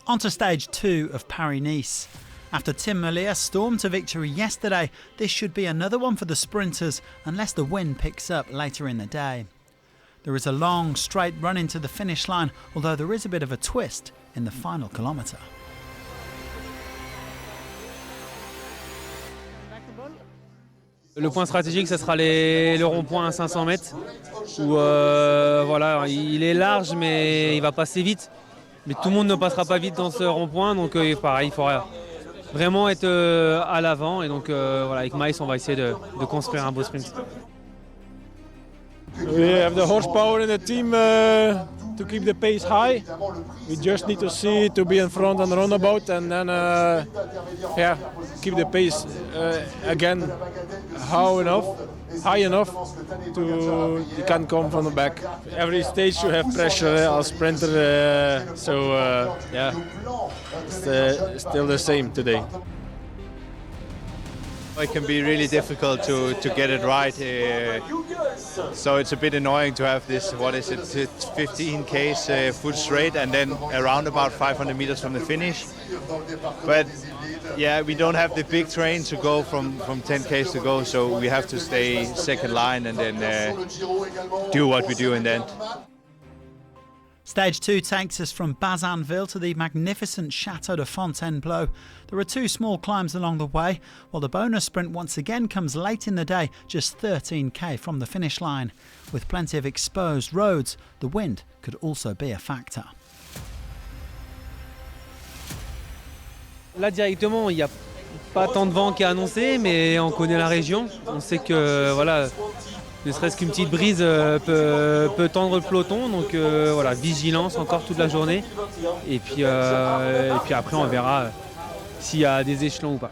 On to stage 2 of Paris-Nice. After Tim Merlier stormed to victory yesterday, this should be another one for the sprinters unless the wind picks up later in the day. There is a long, straight run into the finish line, although there is a bit of a twist in the final kilometre. Le point stratégique, ce sera le rond-point à 500 mètres, où voilà, il est large mais il va passer vite. Mais tout le monde ne passera pas vite dans ce rond-point, donc pareil, il faudra vraiment être à l'avant. Et donc voilà, avec Maïs, on va essayer de construire un beau sprint. We have the horsepower in the team to keep the pace high. We just need to see to be in front on the roundabout and then yeah, keep the pace again high enough to you can come from the back. Every stage you have pressure as sprinter, so yeah, it's still the same today. It can be really difficult to get it right, so it's a bit annoying to have this, what is it, 15 Ks full straight and then around about 500 meters from the finish. But yeah, we don't have the big train to go from 10 Ks to go, so we have to stay second line and then do what we do in the end. Stage 2 takes us from Bazainville to the magnificent Chateau de Fontainebleau. There are 2 small climbs along the way, while the bonus sprint once again comes late in the day, just 13k from the finish line. With plenty of exposed roads, the wind could also be a factor. Là directement, il n'y a pas tant de vent qui est annoncé, mais on connaît la région. On sait que voilà, ne serait-ce qu'une petite brise peut tendre le peloton, donc voilà, vigilance encore toute la journée. Et puis après on verra s'il y a des échelons ou pas.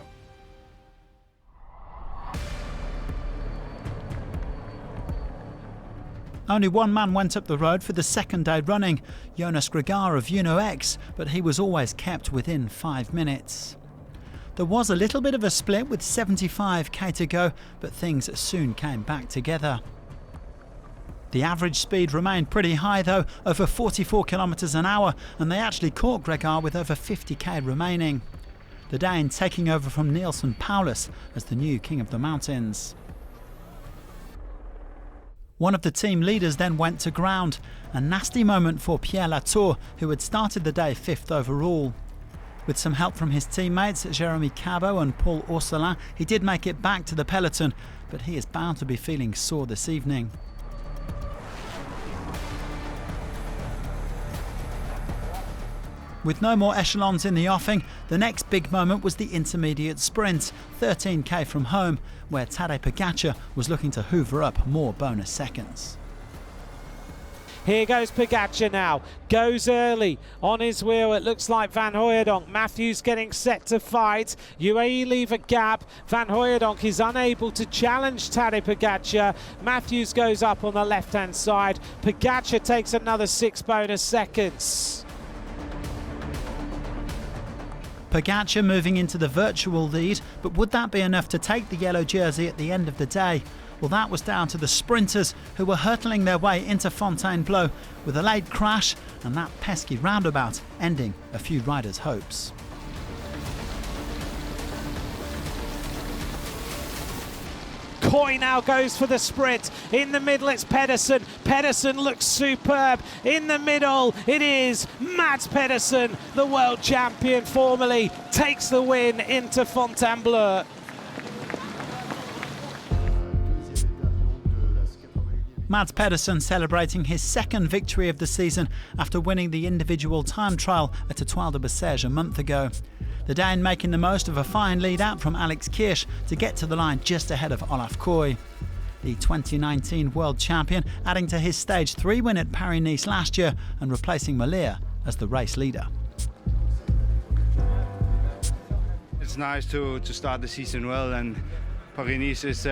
Only one man went up the road for the second day running, Jonas Gregar of UNO-X, but he was always kept within 5 minutes. There was a little bit of a split with 75k to go, but things soon came back together. The average speed remained pretty high though, over 44 kilometres an hour, and they actually caught Gregar with over 50k remaining. The Dane taking over from Nielsen Paulus as the new king of the mountains. One of the team leaders then went to ground, a nasty moment for Pierre Latour, who had started the day 5th overall. With some help from his teammates, Jeremy Cabot and Paul Orselin, he did make it back to the peloton, but he is bound to be feeling sore this evening. With no more echelons in the offing, the next big moment was the intermediate sprint, 13k from home, where Tadej POGAČAR was looking to hoover up more bonus seconds. Here goes POGAČAR now, goes early on his wheel. It looks like Van Hooijdonk. Matthews getting set to fight. UAE leave a gap. Van Hooijdonk is unable to challenge Tadej POGAČAR. Matthews goes up on the left-hand side. POGAČAR takes another 6 bonus seconds. POGAČAR moving into the virtual lead, but would that be enough to take the yellow jersey at the end of the day? Well, that was down to the sprinters who were hurtling their way into Fontainebleau with a late crash and that pesky roundabout ending a few riders' hopes. Coy now goes for the sprint. In the middle, it's Pedersen. Pedersen looks superb. In the middle, it is Mads Pedersen, the world champion formerly, takes the win into Fontainebleau. Mads Pedersen celebrating his second victory of the season after winning the individual time trial at Étoile de Bessèges a month ago. The Dane making the most of a fine lead out from Alex Kirsch to get to the line just ahead of Olaf Koy. The 2019 world champion adding to his stage 3 win at Paris-Nice last year and replacing MERLIER as the race leader. It's nice to start the season well, and Paris-Nice is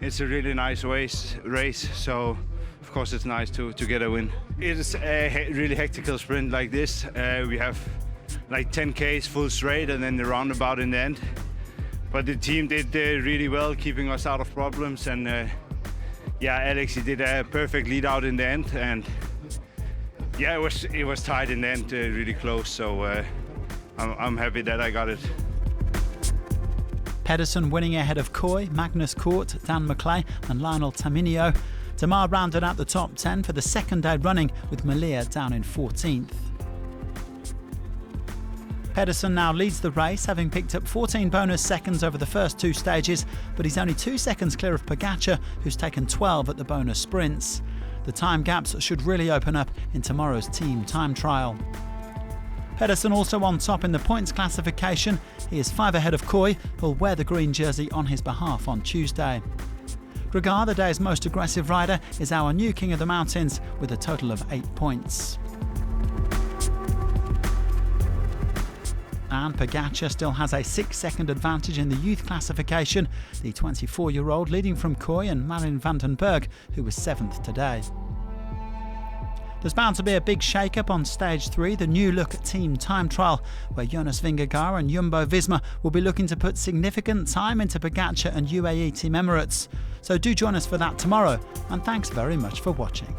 it's a really nice race, so of course it's nice to get a win. It is a really hectic sprint like this. We have like 10 Ks full straight and then the roundabout in the end. But the team did really well, keeping us out of problems, and yeah, Alex, he did a perfect lead out in the end, and Yeah, it was tight in the end, really close. So I'm happy that I got it. Pedersen winning ahead of Coy, Magnus Cort, Dan McClay and Lionel Taminio. Tamar rounded out the top 10 for the second day running, with MERLIER down in 14th. Pedersen now leads the race, having picked up 14 bonus seconds over the first 2 stages, but he's only 2 seconds clear of POGAČAR, who's taken 12 at the bonus sprints. The time gaps should really open up in tomorrow's team time trial. Pedersen also on top in the points classification. He is 5 ahead of Coy, who'll wear the green jersey on his behalf on Tuesday. Gregaard, the day's most aggressive rider, is our new king of the mountains with a total of 8 points. And POGAČAR still has a 6-second advantage in the youth classification, the 24-year-old leading from Coy and Marin van den Berg, who was 7th today. There's bound to be a big shake-up on Stage 3, the new look at team time trial, where Jonas Vingegaard and Jumbo-Visma will be looking to put significant time into POGAČAR and UAE Team Emirates. So do join us for that tomorrow, and thanks very much for watching.